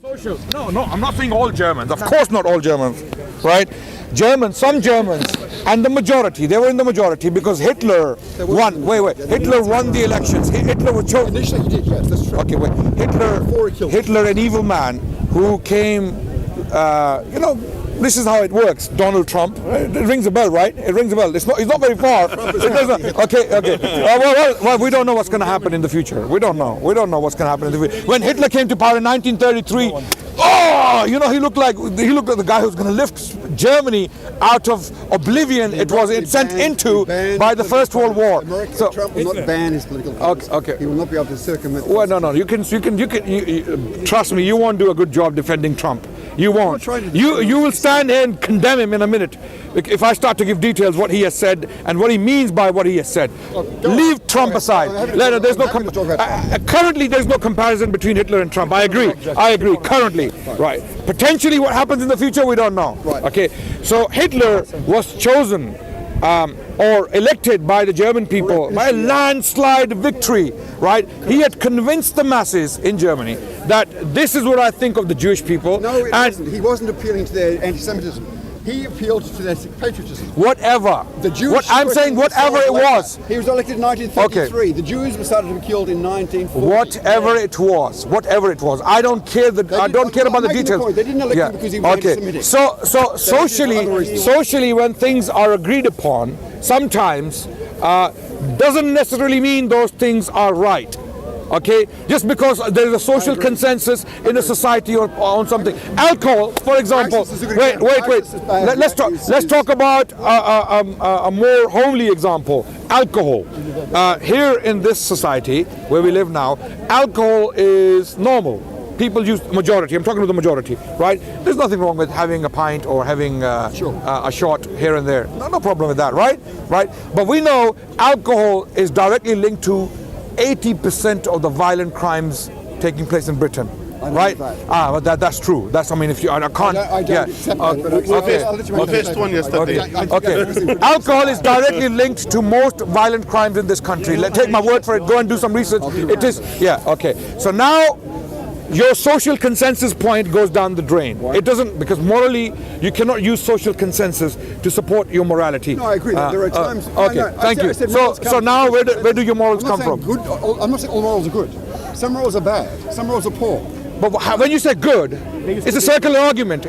Social. No, I'm not saying all Germans. Of course not all Germans, right? Germans, some Germans, and the majority, they were in the majority because Hitler won. Hitler won the elections. Hitler was chosen. Initially he did, yes, that's true. Okay, wait. Hitler, an evil man who came, this is how it works. Donald Trump. It rings a bell, right? It rings a bell. It's not very far. Okay. Well, we don't know what's going to happen in the future. We don't know what's going to happen in the future. When Hitler came to power in 1933, he looked like the guy who's going to lift Germany out of oblivion it was sent into by the First World War. Trump will not ban his political views. Okay. He will not be able to circumvent. Well, no. You can trust me. You won't do a good job defending Trump. You won't. You will stand here and condemn him in a minute if I start to give details what he has said and what he means by what he has said. Leave Trump aside. Currently, there's no comparison between Hitler and Trump. I agree. Currently, right. Potentially, what happens in the future, we don't know. Right. Okay. So Hitler was chosen or elected by the German people by a landslide victory, right? He had convinced the masses in Germany that this is what I think of the Jewish people. No, it wasn't. He wasn't appealing to their anti-Semitism. He appealed to their patriotism. Whatever. The Jewish whatever it was. He was elected in 1933. Okay. The Jews were started to be killed in 1940. Whatever it was. I don't care about the details. They didn't elect him because he was anti-Semitic. So socially, when things are agreed upon, sometimes doesn't necessarily mean those things are right. Okay, just because there is a social consensus in a society or on something. Alcohol, for example. Wait. Let's talk about a more homely example. Alcohol. Here in this society where we live now, alcohol is normal. People use majority. I'm talking to the majority, right? There's nothing wrong with having a pint or having a shot here and there. No problem with that, right? But we know alcohol is directly linked to 80% of the violent crimes taking place in Britain, right? But that's true. If you, I can't. I don't accept that. The first one yesterday. Okay. Alcohol is directly linked to most violent crimes in this country. Take my word for it. Go and do some research. It is. Yeah. Okay. So now, your social consensus point goes down the drain. Why? It doesn't, because morally you cannot use social consensus to support your morality. No, I agree. There are times. Thank you. So now where do your morals come from? I'm not saying all morals are good. Some morals are bad. Some morals are poor. But when you say good, it's a circular argument.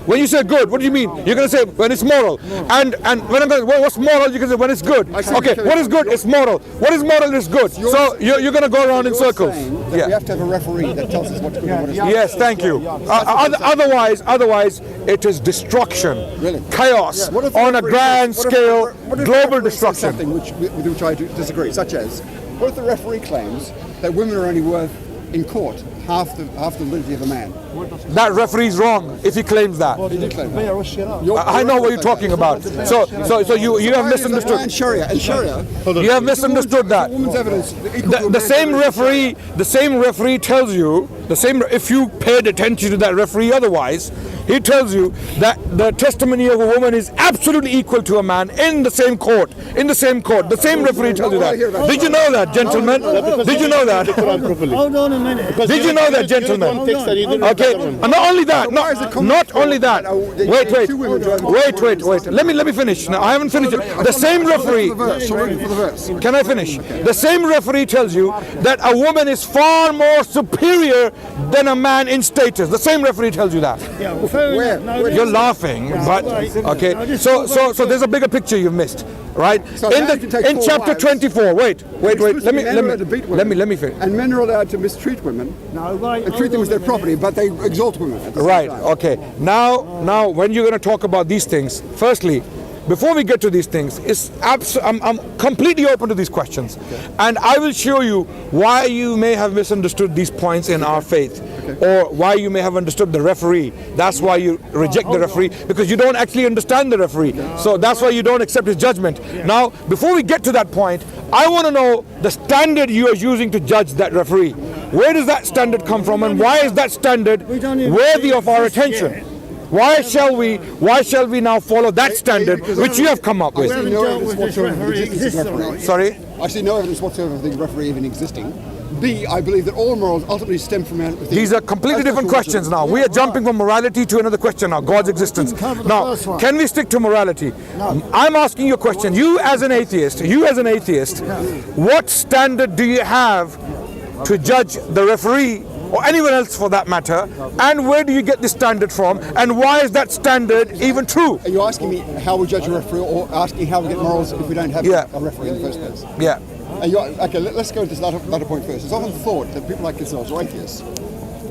When you say good, what do you mean? You're going to say when it's moral. And when I'm going, what's moral? You're going to say when it's good. Okay, what is good? It's moral. What is moral is good. So you're going to go around in circles. We have to have a referee that tells us what's good and what is good. Yes, thank you. Otherwise, it is destruction, chaos on a grand scale, global destruction. Something with which I disagree, such as, what if the referee claims that women are only worth in court half the validity of a man? That referee's wrong if he claims that. He did claim that. I know what you're talking about. So you have misunderstood. And Sharia. You have misunderstood that. The same referee tells you, if you paid attention to that referee otherwise, he tells you that the testimony of a woman is absolutely equal to a man in the same court. The same referee tells you that. Did you know that, gentlemen? Did you know that? Hold on a minute. Did you know that, gentlemen? Okay. Not only that. Wait. Let me finish. Now, I haven't finished it. The same referee. Can I finish? The same referee tells you that a woman is far more superior than a man in status. The same referee tells you that. Where? You're laughing, but okay. So there's a bigger picture you've missed, right? In chapter 24. Wait. Let me finish. And men are allowed to mistreat women and treat them as their property, but they exalt women at the same time. Okay. Now, when you're going to talk about these things, firstly, before we get to these things, I'm completely open to these questions, and I will show you why you may have misunderstood these points in our faith, or why you may have understood the referee. That's why you reject the referee, because you don't actually understand the referee. So that's why you don't accept his judgment. Now, before we get to that point, I want to know the standard you are using to judge that referee. Where does that standard come from, and why is that standard worthy of our attention? Why shall we now follow that standard which you have come up with? I see no evidence whatsoever of the Sorry? I see no evidence whatsoever of the referee even existing. B, I believe that all morals ultimately stem from our... These are completely different questions now. We are jumping from morality to another question now, God's existence. Now, can we stick to morality? I'm asking you a question. You as an atheist, what standard do you have to judge the referee or anyone else for that matter, and where do you get this standard from, and why is that standard even true? Are you asking me how we judge a referee, or asking how we get morals if we don't have a referee in the first place? Yeah. Okay, let's go to this latter point first. It's often thought that people like yourselves, or atheists,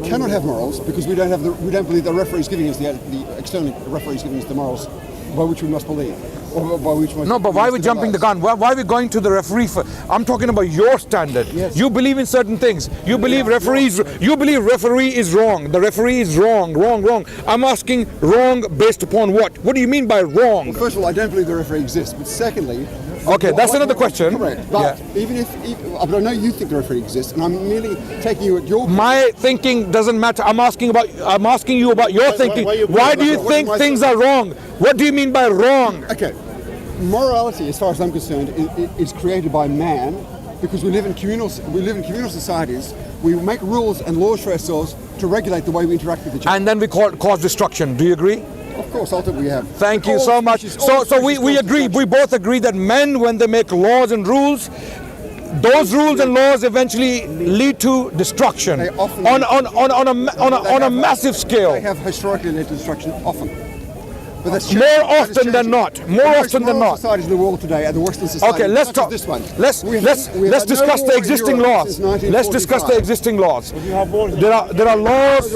cannot have morals because we don't believe the referee is giving us the external referee is giving us the morals by which we must believe. No, but why are we jumping the gun? Why are we going to the referee for? I'm talking about your standard. Yes. You believe in certain things. You believe you believe referee is wrong. The referee is wrong. I'm asking wrong based upon what? What do you mean by wrong? Well, first of all, I don't believe the referee exists. But secondly, okay, that's another question. Correct. But even but I know you think the referee exists, and I'm merely taking you at your. My thinking doesn't matter. I'm asking you about your thinking. Why do you think things are wrong? What do you mean by wrong? Okay. Morality, as far as I'm concerned, is created by man because we live in communal societies. We make rules and laws for ourselves to regulate the way we interact with each other. And then we cause destruction. Do you agree? Of course, ultimately we have. Thank you so much. So we agree. We both agree that men, when they make laws and rules, those rules and laws eventually lead to destruction on a massive scale. They have historically led to destruction often. But that's more often than not. More often than not. Societies in the world today are the Western society. Okay, let's talk. This one. Let's discuss the existing laws. Let's discuss the existing laws. There are laws. There are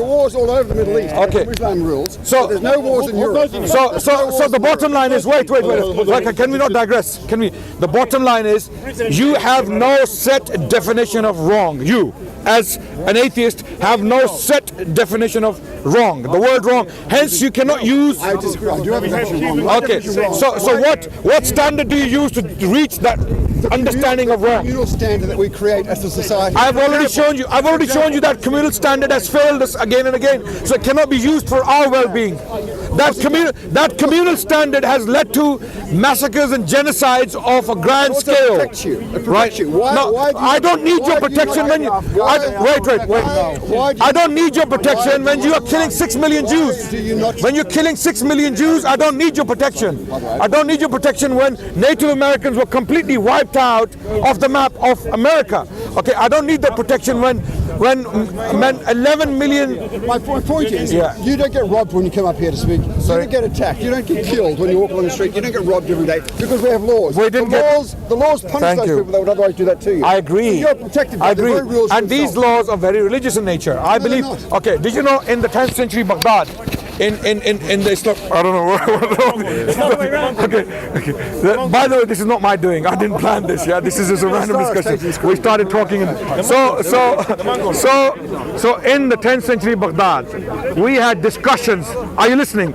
wars all over the Middle East. Okay. Islam rules. So there's no wars in Europe. So the bottom line is wait. Can we not digress? Can we? The bottom line is you have no set definition of wrong. You, as an atheist, have no set definition of wrong. The word wrong. Hence, you cannot use. I disagree. I do have a definition of wrong. Okay. So what standard do you use to reach that understanding of wrong? Communal standard that we create as a society. I've already shown you that communal standard has failed us again and again. So it cannot be used for our well-being. That communal standard has led to massacres and genocides of a grand scale. It protects you. Right? I don't need your protection when you. Wait. I don't need your protection when you are killing 6 million Jews. When you're killing 6 million Jews, I don't need your protection. I don't need your protection when Native Americans were completely wiped out of the map of America. Okay, I don't need that protection when 11 million. My point is, you don't get robbed when you come up here to speak. You don't get attacked. You don't get killed when you walk along the street. You don't get robbed every day because we have laws. The laws punish those people that would otherwise do that to you. I agree. You're protected by the very rules. And these laws are very religious in nature. I believe. Okay, did you know in the 10th century Baghdad, in the Islam, I don't know. Okay. By the way, this is not my doing. I didn't plan this. Yeah, this is just a random discussion. We started talking, so in the 10th century Baghdad, we had discussions. Are you listening?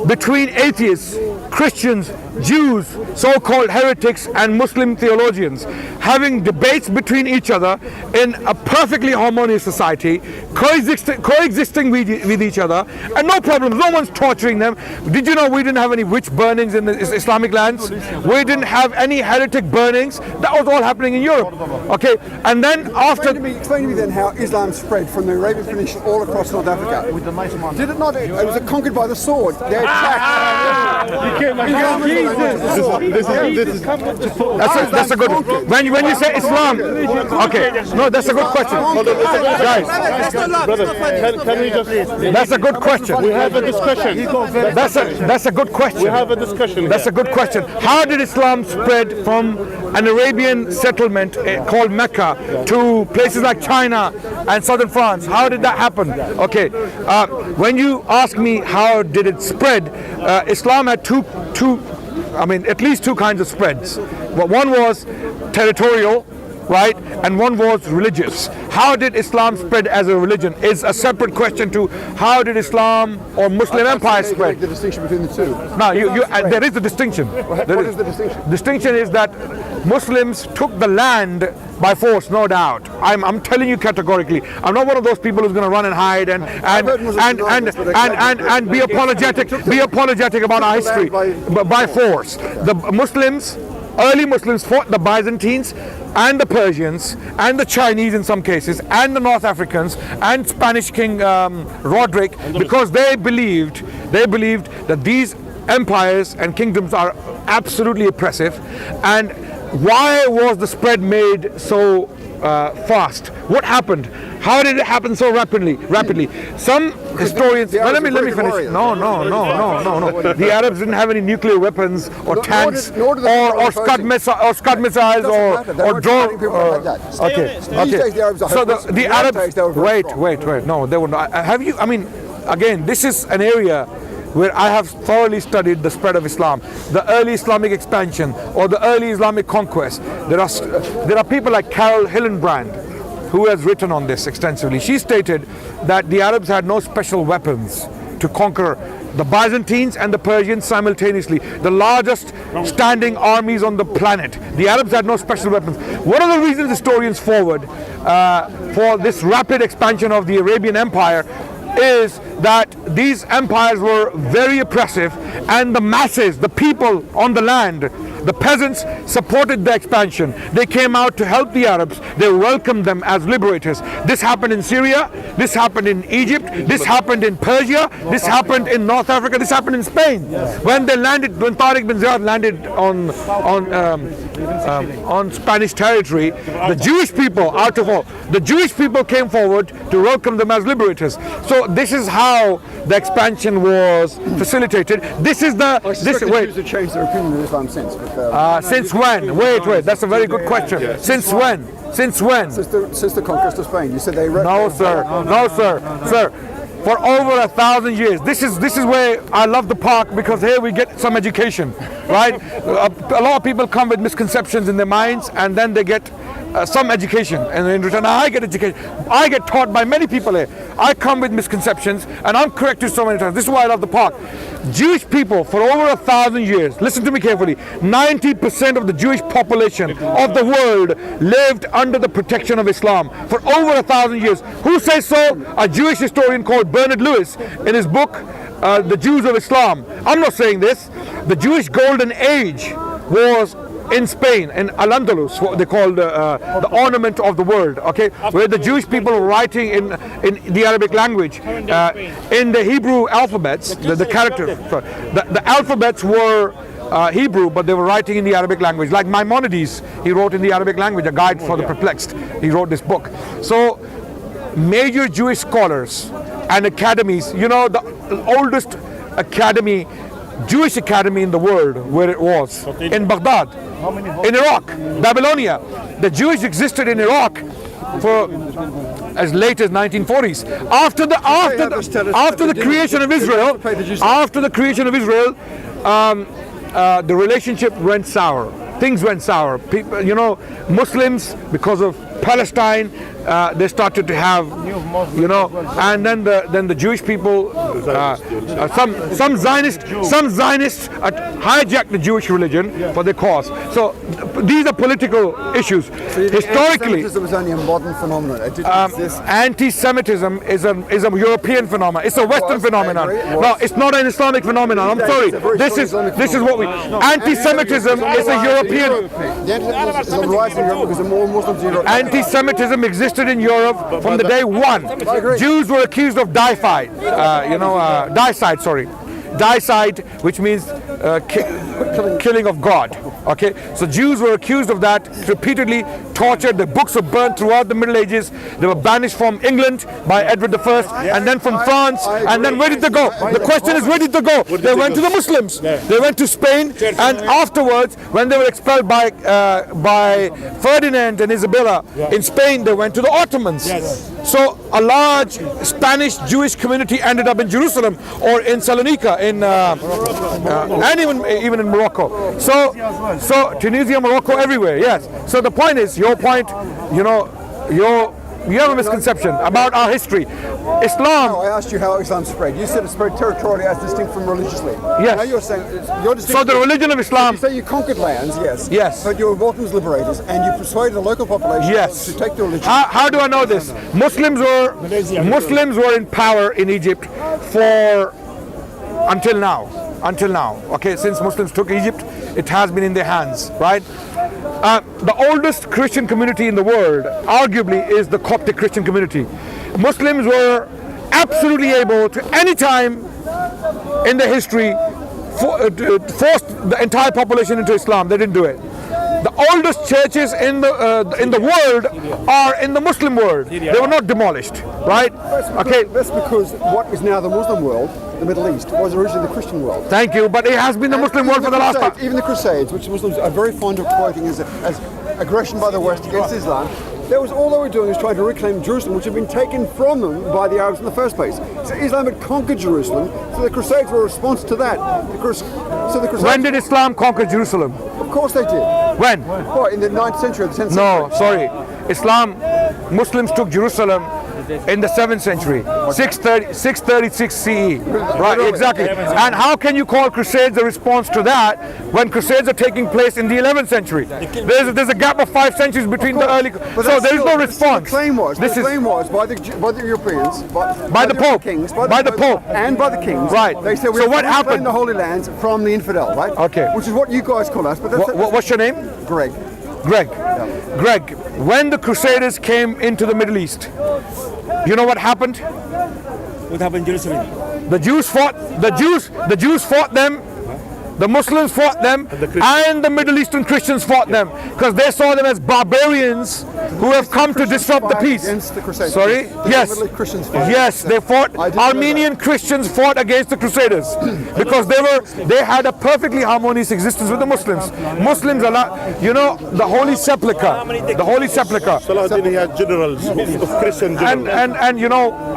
Between atheists, Christians, Jews, so-called heretics, and Muslim theologians, having debates between each other in a perfectly harmonious society, coexisting with each other, and no problems. No one's torturing them. Did you know we didn't have any witch burnings in the Islamic lands? We didn't have any heretic burnings. That was all happening in Europe. Okay, and then after. Explain to me then how Islam spread from the Arabian Peninsula all across North Africa. Did it not? It was conquered by the sword. They attacked. That's a good. When you say Islam, okay, no, that's a good question. Guys, that's a good question. We have a discussion. That's a good question. We have a discussion. That's a good question. How did Islam spread from an Arabian settlement called Mecca to places like China and southern France? How did that happen? Okay, when you ask me how did it spread, Islam had at least two kinds of spreads. One was territorial, right, and one was religious. How did Islam spread as a religion is a separate question to how did Islam or Muslim empire spread. The distinction between the two. Now, there is a distinction. What is the distinction? Distinction is that Muslims took the land by force, no doubt. I'm telling you categorically. I'm not one of those people who's going to run and hide and be apologetic about our history by force. The Muslims early Muslims fought the Byzantines and the Persians and the Chinese in some cases and the North Africans and Spanish King Roderick, because they believed that these empires and kingdoms are absolutely oppressive. And why was the spread made so fast? What happened? How did it happen so rapidly? Some historians. the Well, let Arabs me were very finish. warriors. No. The Arabs didn't have any nuclear weapons or tanks nor did they or Scud missiles or drone. Okay. days the Arabs are So hopeless. the In Arabs. those days they were very strong. Wait. No, they were not. Have you? I mean, again, this is an area where I have thoroughly studied the spread of Islam, the early Islamic expansion or the early Islamic conquest. There are people like Carol Hillenbrand who has written on this extensively. She stated that the Arabs had no special weapons to conquer the Byzantines and the Persians simultaneously, the largest standing armies on the planet. The Arabs had no special weapons. One of the reasons historians forward for this rapid expansion of the Arabian Empire is that these empires were very oppressive, and the masses, the people on the land, the peasants, supported the expansion. They came out to help the Arabs. They welcomed them as liberators. This happened in Syria, this happened in Egypt, this happened in Persia, this happened in North Africa, this happened in Spain. When Tariq bin Ziyad landed on Spanish territory, the Jewish people came forward to welcome them as liberators. So this is how the expansion was facilitated. This is the Jews have changed their opinion of Islam since. since when? Wait. That's a very good question. Since when? Since the conquest of Spain. You said they. No, sir. For over 1,000 years. This is where I love the park, because here we get some education, right? A lot of people come with misconceptions in their minds, and then they get some education, and in return I get education. I get taught by many people here. I come with misconceptions and I'm corrected so many times. This is why I love the park. Jewish people for over 1,000 years, listen to me carefully, 90% of the Jewish population of the world lived under the protection of Islam for over 1,000 years. Who says so? A Jewish historian called Bernard Lewis in his book The Jews of Islam. I'm not saying this. The Jewish golden age was in Spain, in Al-Andalus, what they call the ornament of the world, okay, where the Jewish people were writing in the Arabic language, in the Hebrew alphabets, the characters, the alphabets were Hebrew, but they were writing in the Arabic language. Like Maimonides, he wrote in the Arabic language, a guide for the perplexed. He wrote this book. So major Jewish scholars and academies, the oldest academy, Jewish academy in the world, where it was in Baghdad, in Iraq, Babylonia. The Jews existed in Iraq for as late as 1940s. After the creation of Israel, the relationship went sour. Things went sour. People, Muslims, because of Palestine, they started to have, and then the Jewish people, some Zionists hijacked the Jewish religion for their cause. So these are political issues. Historically, Anti-Semitism was only a modern phenomenon. It didn't exist. Anti-Semitism is a European phenomenon. It's a Western phenomenon. No, it's not an Islamic phenomenon. I'm sorry. This is what we. Anti-Semitism is a European. The anti-Semitism is rising because more Muslims in Europe. Anti-Semitism existed in Europe from the day one. Jews were accused of dicide, which means killing of God. Okay, so Jews were accused of that, repeatedly tortured. The books were burnt throughout the Middle Ages. They were banished from England by Edward I, and then from France, and then where did they go? The question is, where did they go? They went to the Muslims. They went to Spain, and afterwards, when they were expelled by Ferdinand and Isabella in Spain, they went to the Ottomans. So a large Spanish Jewish community ended up in Jerusalem or in Salonika, and even in Morocco. So Tunisia, Morocco, everywhere. Yes. So the point is, your point, you have a misconception about our history. Islam. No, I asked you how Islam spread. You said it spread territorially as distinct from religiously. Yes. Now you're saying you're distinct. So the religion of Islam. You say you conquered lands, yes. Yes. But you were welcomed as liberators, and you persuaded the local population to take the religion. How do I know this? Muslims were in power in Egypt until now. until now. Okay, since Muslims took Egypt, it has been in their hands, right? The oldest Christian community in the world, arguably, is the Coptic Christian community. Muslims were absolutely able to, any time in the history, force the entire population into Islam. They didn't do it. The oldest churches in the world are in the Muslim world. They were not demolished, right? Okay. That's because what is now the Muslim world, the Middle East, was originally the Christian world. Thank you, but it has been the Muslim world for the last time. Even the Crusades, which Muslims are very fond of quoting as aggression by the West against Islam, that was all they were doing was trying to reclaim Jerusalem, which had been taken from them by the Arabs in the first place. So Islam had conquered Jerusalem, so the Crusades were a response to that. When did Islam conquer Jerusalem? Of course they did. When? What, in the 9th century or the 10th century? No, sorry. Muslims took Jerusalem in the 7th century, 636 CE. Right, exactly. And how can you call Crusades a response to that when Crusades are taking place in the 11th century? There's a gap of 5 centuries between the early. So there is no response. The claim was by the Europeans, by the Pope, kings, by the Pope, and by the kings. Right. They said we have to reclaim the Holy Lands from the infidel, right? Okay. Which is what you guys call us. But what's your name? Greg. Greg. Yeah. Greg. When the Crusaders came into the Middle East, you know what happened? What happened in Jerusalem? The Jews fought them. The Muslims fought them, and the Middle Eastern Christians fought them because they saw them as barbarians who have come to disrupt the peace. Sorry? Yes. Yes, they fought. Armenian Christians fought against the Crusaders because they had a perfectly harmonious existence with the Muslims. Muslims are not, the Holy Sepulchre. The Holy Sepulchre. Saladin had generals of Christian generals. And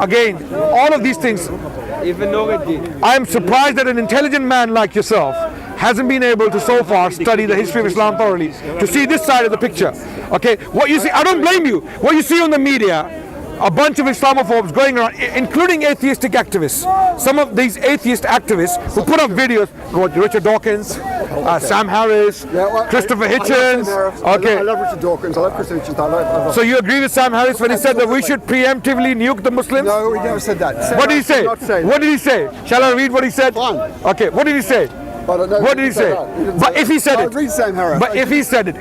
again, all of these things. I am surprised that an intelligent man like yourself hasn't been able to so far study the history of Islam thoroughly to see this side of the picture. Okay, what you see, I don't blame you. What you see on the media, a bunch of Islamophobes going around, including atheistic activists. Some of these atheist activists who put up videos, Richard Dawkins, Sam Harris, Christopher Hitchens. Okay. I love Richard Dawkins. I love Christopher Hitchens. So you agree with Sam Harris when he said that we should preemptively nuke the Muslims? No, he never said that. What did he say? What did he say? Shall I read what he said? Fine. Okay, what did he say? What did he say? But if he said it. Read Sam Harris. But if he said it.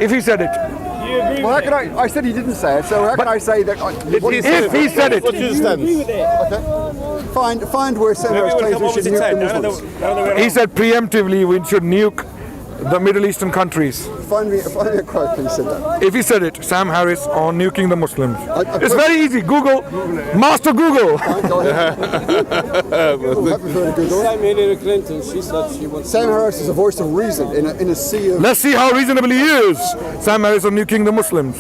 Well, how can I said he didn't say it, so how can I say that? If he said it. What's his stance? Okay. Find where Sam Harris claims we should nuke the Muslims. He said preemptively we should nuke the Middle Eastern countries. Find me a quote he said that. If he said it, Sam Harris on nuking the Muslims. It's very easy. Google. Master Google. Hillary Clinton, she said she wants. Sam Harris is a voice of reason in a sea of. Let's see how reasonable he is. Sam Harris on nuking the Muslims.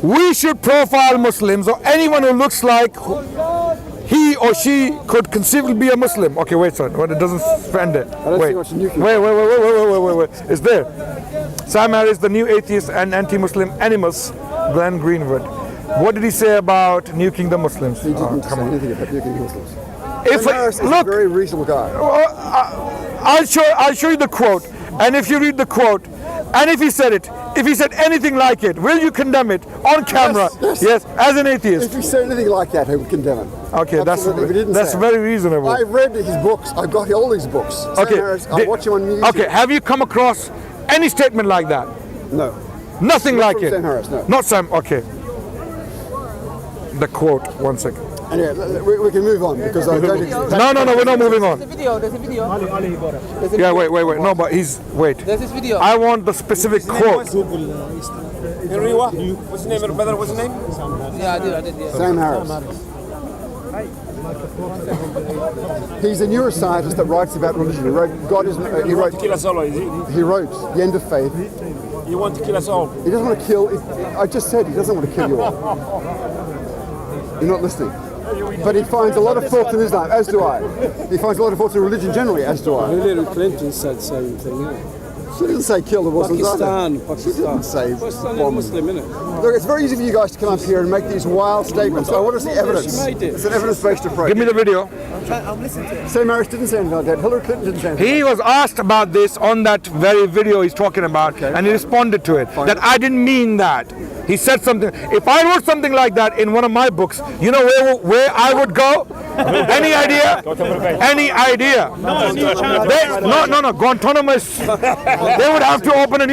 We should profile Muslims or anyone who looks like he or she could conceivably be a Muslim. Okay, wait, son. It doesn't spend it. Wait. It's there. Sam Harris, the new atheist and anti-Muslim animus, Glenn Greenwood. What did he say about nuking the Muslims? He didn't say anything about nuking the Muslims. Sam Harris is a very reasonable guy. I'll show you the quote, and if you read the quote, and if he said anything like it, will you condemn it on camera? Yes, as an atheist. If he said anything like that, I would condemn him. Okay, that's very reasonable. I read his books. I've got all these books. Okay, Sam Harris, I watch him on music. Okay, have you come across any statement like that? No. Nothing Not like from it. Sam Harris, no. Not Sam. Okay. The quote. 1 second. Anyway, we can move on because I don't. No, we're not moving on. There's a video. Yeah, wait. No, but wait. There's this video. I want the specific quote. Henry, what? What's his name, brother? What's his name? Yeah, I did. Yeah. Sam Harris. He's a neuroscientist that writes about religion. He wrote God is. He wrote. Kill us all, is he? He wrote The End of Faith. You want to kill us all? He doesn't want to kill. I just said he doesn't want to kill you all. You're not listening. But he finds a lot of faults in Islam, as do I. He finds a lot of faults in religion generally, as do I. Hillary Clinton said the same thing. Yeah. She didn't say kill the Muslims. She didn't say Pakistan is bomb. Muslim, innit? Look, it's very easy for you guys to come up here and make these wild statements. I want to see evidence. She made it. It's an evidence-based approach. Give me the video. I'm listening to it. Sam Harris didn't say anything like that. Hillary Clinton didn't say anything. He was asked about this on that very video he's talking about, and he responded to it. That I didn't mean that. He said something. If I wrote something like that in one of my books, you know where I would go? Any idea? Any idea? No, Guantanamo. They would have to open a new